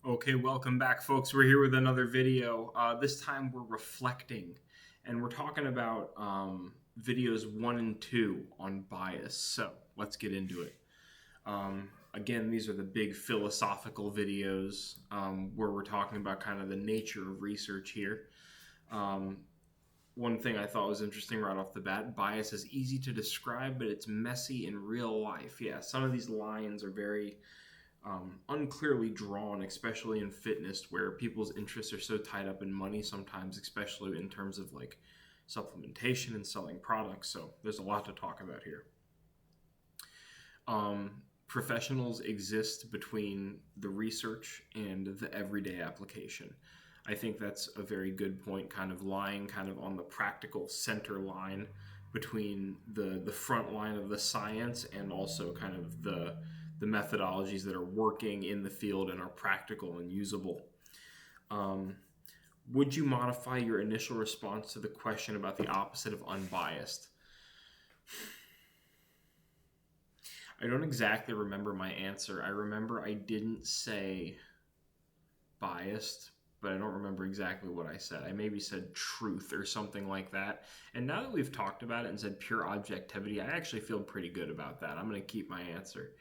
Okay, welcome back, folks. We're here with another video. This time we're reflecting, and we're talking about videos 1 and 2 on bias. So let's get into it. Again, these are the big philosophical videos where we're talking about kind of the nature of research here. One thing I thought was interesting right off the bat, bias is easy to describe, but it's messy in real life. Yeah, some of these lines are very unclearly drawn, especially in fitness, where people's interests are so tied up in money sometimes, especially in terms of like supplementation and selling products. So there's a lot to talk about here. Professionals exist between the research and the everyday application. I think that's a very good point, kind of lying kind of on the practical center line between the front line of the science and also kind of the methodologies that are working in the field and are practical and usable. Would you modify your initial response to the question about the opposite of unbiased? I don't exactly remember my answer. I remember I didn't say biased, but I don't remember exactly what I said. I maybe said truth or something like that. And now that we've talked about it and said pure objectivity, I actually feel pretty good about that. I'm going to keep my answer.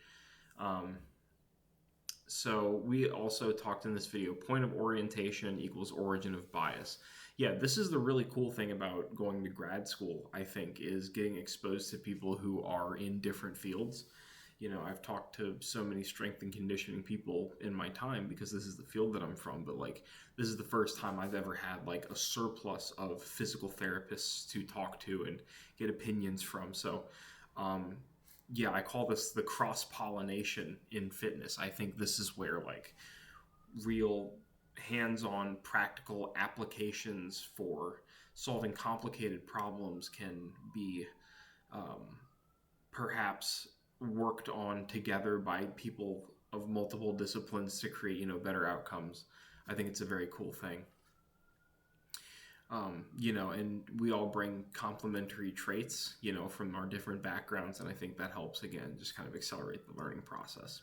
So we also talked in this video, point of orientation equals origin of bias. Yeah, this is the really cool thing about going to grad school, I think, is getting exposed to people who are in different fields. You know, I've talked to so many strength and conditioning people in my time because this is the field that I'm from, but like this is the first time I've ever had like a surplus of physical therapists to talk to and get opinions from. So, yeah, I call this the cross-pollination in fitness. I think this is where like real hands-on practical applications for solving complicated problems can be perhaps worked on together by people of multiple disciplines to create, better outcomes. I think it's a very cool thing. And we all bring complementary traits, from our different backgrounds, and I think that helps, again, just kind of accelerate the learning process.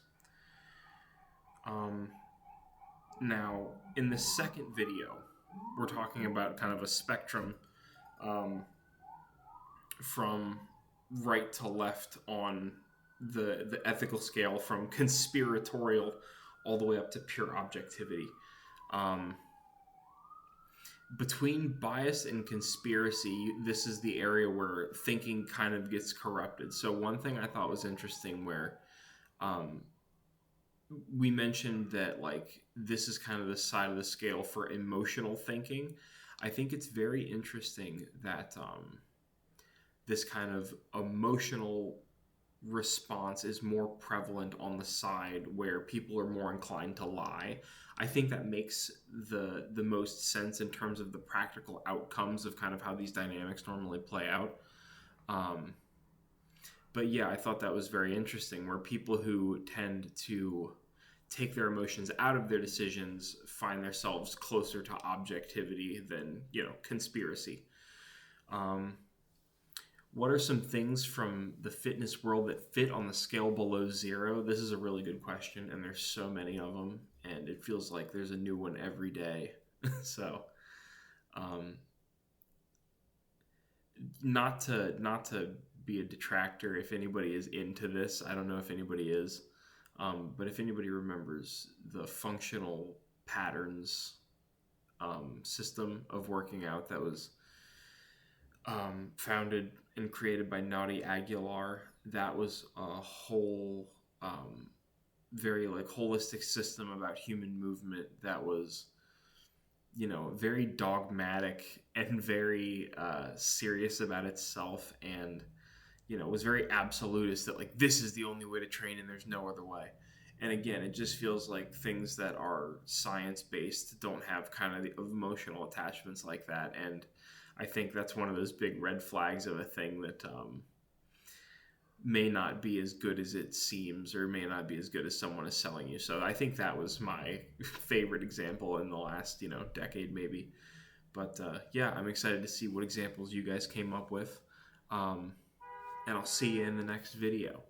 Now, in the second video, we're talking about kind of a spectrum from right to left on the ethical scale, from conspiratorial all the way up to pure objectivity. Between bias and conspiracy, this is the area where thinking kind of gets corrupted. So one thing I thought was interesting where we mentioned that like this is kind of the side of the scale for emotional thinking. I think it's very interesting that this kind of emotional response is more prevalent on the side where people are more inclined to lie. I think that makes the most sense in terms of the practical outcomes of kind of how these dynamics normally play out. But yeah, I thought that was very interesting, where people who tend to take their emotions out of their decisions find themselves closer to objectivity than, conspiracy. What are some things from the fitness world that fit on the scale below zero? This is a really good question, and there's so many of them, and it feels like there's a new one every day. So, not to be a detractor if anybody is into this. I don't know if anybody is, but if anybody remembers the functional patterns system of working out that was founded and created by Naudi Aguilar, that was a whole very like holistic system about human movement that was very dogmatic and very serious about itself, and was very absolutist that like this is the only way to train and there's no other way. And again, it just feels like things that are science-based don't have kind of the emotional attachments like that. And I think that's one of those big red flags of a thing that may not be as good as it seems, or may not be as good as someone is selling you. So I think that was my favorite example in the last, decade maybe. But yeah, I'm excited to see what examples you guys came up with. And I'll see you in the next video.